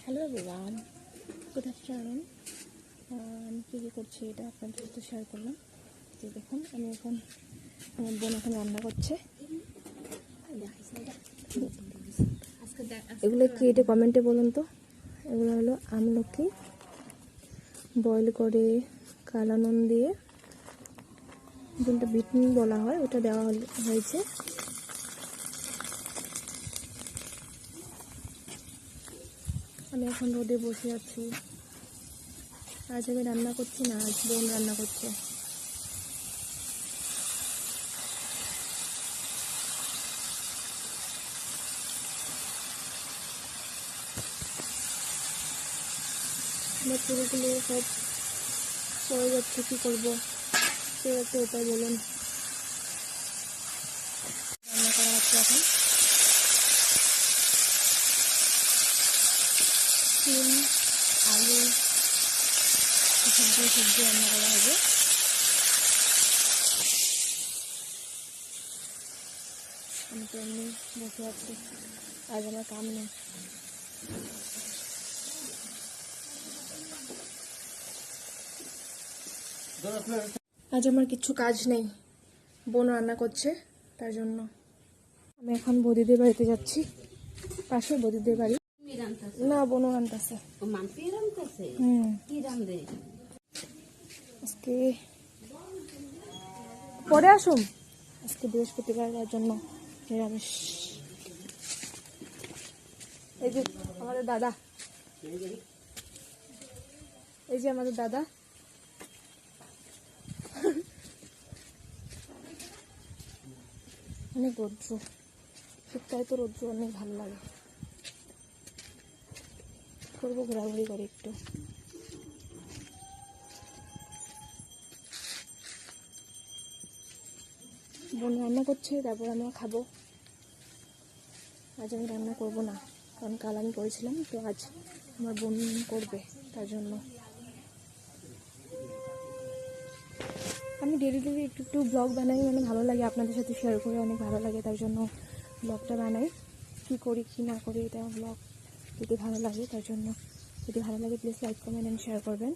Hello everyone, good afternoon. আমি কী করছি এটা আপনাদের সাথে শেয়ার করলাম। যে দেখুন, আমি এখন আমার বোন এখন রান্না করছে। এগুলো কি এটা কমেন্টে বলুন তো। এগুলো হলো আমলকি বয়েল করে কালা নুন দিয়ে, যেটা বিটনুন বলা হয়, ওটা দেওয়া হয়েছে। আমি এখন রোদে বসে আছি। আজ আমি রান্না করছি না, আজ বোন রান্না করছে। আমার চুলগুলো সব পড়ে যাচ্ছে, কী করবো? সে একটা উপায় বলুন। রান্না করা হচ্ছে এখন সিম, আলু, সবজি রান্না করা হবে। আমি তো এমনি বসে আছি, আজ আমার কাম নেই। আজ আমার কিচ্ছু কাজ নেই, বোন রান্না করছে, তার জন্য আমি এখন বদিদের বাড়িতে যাচ্ছি। পাশে বদিদের বাড়ি। না, বোনও রান্নাছে। আজকে পরে আসুন। আজকে বৃহস্পতিবার, তার জন্য নিরামিষ। এই যে আমাদের দাদা, এই যে আমাদের দাদা। অনেক রৌদ্র, শীতকালে তো রৌদ্র অনেক ভালো লাগে। করবো ঘোরাঘুরি করে একটু। বোন রান্না করছে, তারপর আমরা খাবো। আজ আমি রান্না করবো না, কারণ কাল আমি করেছিলাম, তো আজ আমার বোন করবে, তার জন্য। আমি ডেলি একটু ব্লগ বানাই, মানে ভালো লাগে, আপনাদের সাথে শেয়ার করে অনেক ভালো লাগে, তার জন্য ব্লগটা বানাই। কী করি কী না করি, এটা ব্লগ যদি ভালো লাগে, তার জন্য। যদি ভালো লাগে please like, comment and share করবেন,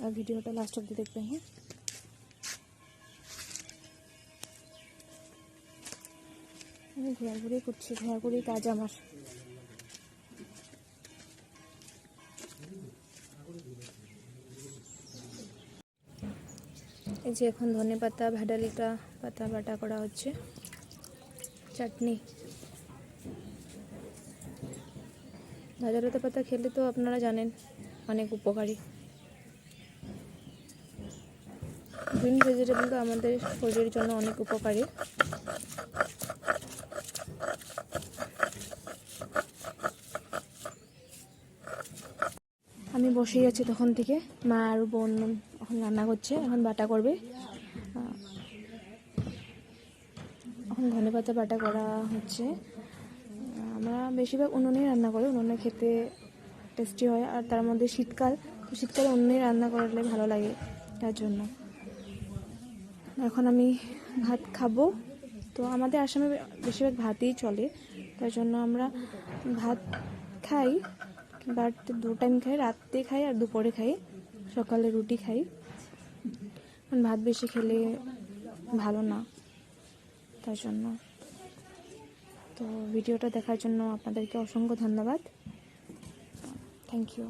আর ভিডিওটা লাস্ট অবধি দেখবেন। হ্যাঁ, আমি ঘোরাঘুরি করছি, ঘোরাঘুরি কাজ আমার। এই যে এখন ধনেপাতা, ভেদাইলতা পাতা বাটা করা হচ্ছে, চাটনি। ভেদাইলতা পাতা খেলে তো আপনারা জানেন অনেক উপকারী। গ্রিন ভেজিটেবল তো আমাদের শরীরের জন্য অনেক উপকারী। আমি বসেই আছি তখন থেকে, মা আর বোন এখন রান্না করছে, এখন বাটা করবে। এখন ধনেপাতা বাটা করা হচ্ছে। আমরা বেশিরভাগ উনুনেই রান্না করি, উনুনে খেতে টেস্টি হয়, আর তার মধ্যে শীতকালে উনুনেই রান্না করলে ভালো লাগে, তার জন্য। এখন আমি ভাত খাবো। তো আমাদের আসামে বেশিরভাগ ভাতই চলে, তার জন্য আমরা ভাত খাই, বাট 2 টাইম খাই, রাতে খাই আর দুপুরে খাই, সকালে রুটি খাই। ভাত বেশি খেলে ভালো না, তার জন্য। তো ভিডিওটা দেখার জন্য আপনাদেরকে অসংখ্য ধন্যবাদ। Thank you.